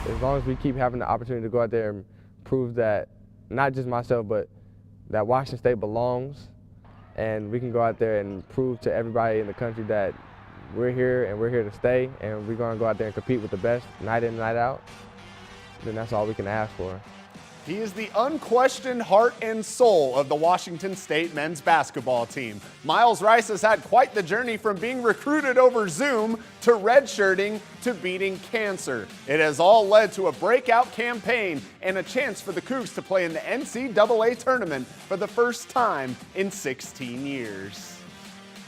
As long as we keep having the opportunity to go out there and prove that, not just myself, but that Washington State belongs, and we can go out there and prove to everybody in the country that we're here and we're here to stay, and we're going to go out there and compete with the best night in and night out, then that's all we can ask for. He is the unquestioned heart and soul of the Washington State men's basketball team. Myles Rice has had quite the journey from being recruited over Zoom to redshirting to beating cancer. It has all led to a breakout campaign and a chance for the Cougs to play in the NCAA tournament for the first time in 16 years.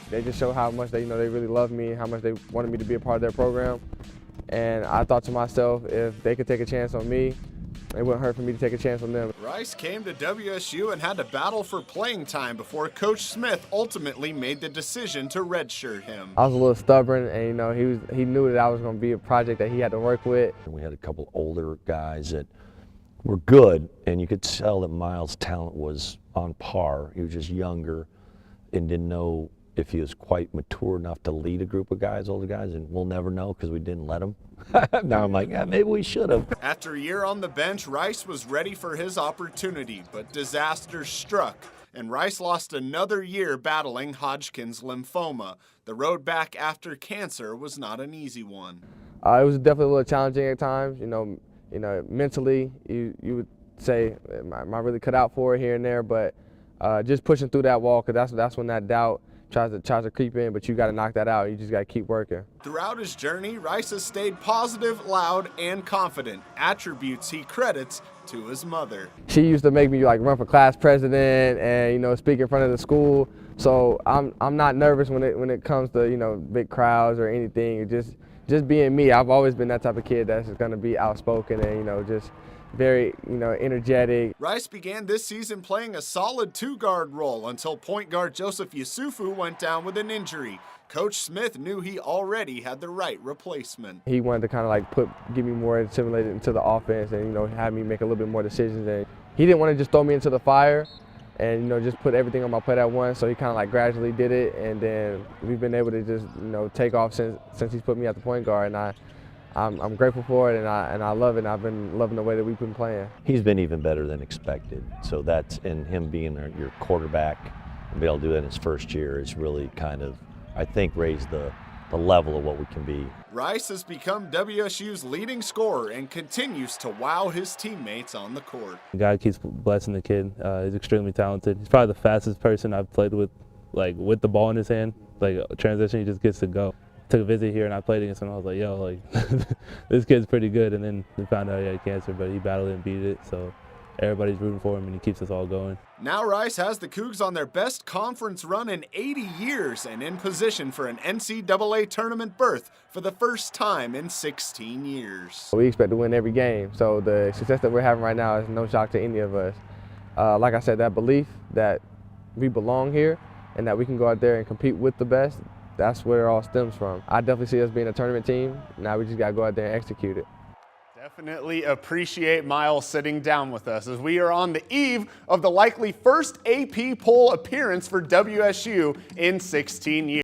They just show how much they really love me, how much they wanted me to be a part of their program. And I thought to myself, if they could take a chance on me, it wouldn't hurt for me to take a chance on them. Rice came to WSU and had to battle for playing time before Coach Smith ultimately made the decision to redshirt him. I was a little stubborn, and he knew that I was going to be a project that he had to work with. We had a couple older guys that were good, and you could tell that Myles' talent was on par. He was just younger and didn't know if he was quite mature enough to lead a group of guys, older guys, and we'll never know because we didn't let him. Now I'm like, yeah, maybe we should have. After a year on the bench, Rice was ready for his opportunity, but disaster struck, and Rice lost another year battling Hodgkin's lymphoma. The road back after cancer was not an easy one. It was definitely a little challenging at times. Mentally, you would say, am I really cut out for it here and there? But just pushing through that wall, because that's when that doubt tries to creep in, but you got to knock that out. You just got to keep working. Throughout his journey, Rice has stayed positive, loud, and confident, attributes he credits to his mother. She used to make me run for class president and speak in front of the school. So I'm not nervous when it comes to big crowds or anything. Just being me. I've always been that type of kid that's just going to be outspoken and just very, energetic. Rice began this season playing a solid two-guard role until point guard Joseph Yusufu went down with an injury. Coach Smith knew he already had the right replacement. He wanted to kind of get me more assimilated into the offense and, have me make a little bit more decisions. And he didn't want to just throw me into the fire and, just put everything on my plate at once. So he kind of gradually did it. And then we've been able to just, take off since he's put me at the point guard. And I'm grateful for it, and I love it, and I've been loving the way that we've been playing. He's been even better than expected. So that's, in him being your quarterback and be able to do that in his first year is really kind of, I think, raised the level of what we can be. Rice has become WSU's leading scorer and continues to wow his teammates on the court. God keeps blessing the kid. He's extremely talented. He's probably the fastest person I've played with, with the ball in his hand. Transition, he just gets to go. Took a visit here and I played against him. I was like, yo, this kid's pretty good. And then we found out he had cancer, but he battled it and beat it. So everybody's rooting for him and he keeps us all going. Now Rice has the Cougs on their best conference run in 80 years and in position for an NCAA tournament berth for the first time in 16 years. We expect to win every game. So the success that we're having right now is no shock to any of us. Like I said, that belief that we belong here and that we can go out there and compete with the best, that's where it all stems from. I definitely see us being a tournament team. Now we just got to go out there and execute it. Definitely appreciate Myles sitting down with us as we are on the eve of the likely first AP poll appearance for WSU in 16 years.